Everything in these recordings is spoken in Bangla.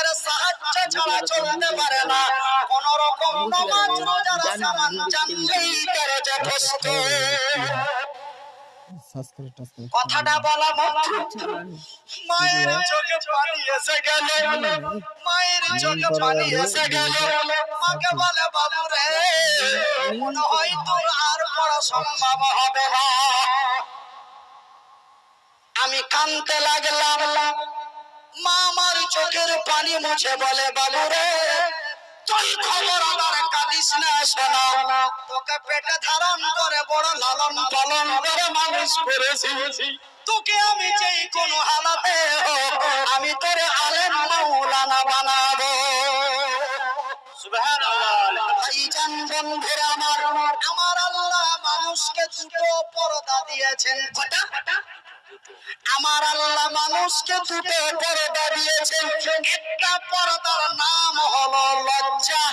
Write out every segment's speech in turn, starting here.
মানুষের সাহায্য ছাড়া চলতে পারে না। কোন রকম নামাজ রোজার সামান জানলেই তারা যথেষ্ট। কথাটা বলা মাত্র মায়ের চোখে পানি এসে গেল, মায়ের চোখে পানি এসে গেল। মাকে বলে, বাবু রে, মনে হয় তোর আর পড়া সম্ভব হবে না। আমি কাঁদতে লাগলাম। মা আমার চোখের পানি মুছে বলে, বাবু রে, তুই খবরদার কাঁদিস না সোনা, তোকে পেটে ধারণ করে বড় লালন পালন করে মানুষ করেছি। তোকে আমি যেই কোনো হালাতে আমি তোর আলেম মাওলানা বানাবো। সুবহানাল্লাহ। ভাইজান বন্ধুরা আমার, আমার আল্লাহ মানুষকে দুটো পর্দা দিয়েছেন। কটা? আমার আল্লাহ মানুষকে দুটো পর্দা দিয়েছেন। একটা পর্দার নাম হলো লজ্জা,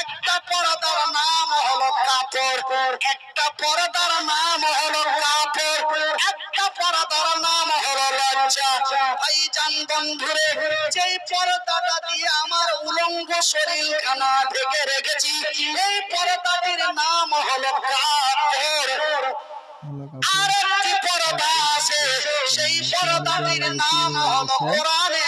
একটা পর্দার নাম হলো কাপড়। একটা পর্দার নাম হলো কাপড়, একটা পর্দার নাম হলো লজ্জা। ভাইজান বন্ধুরে, যেই পর্দাটা দিয়ে আমার উলঙ্গ শরীরখানা ঢেকে রেখেছি, এই পর্দাটির নাম হলো কাপড়। আরেকটি পর্দা আছে, সেই পর্দাটির নাম হলো কোরআনে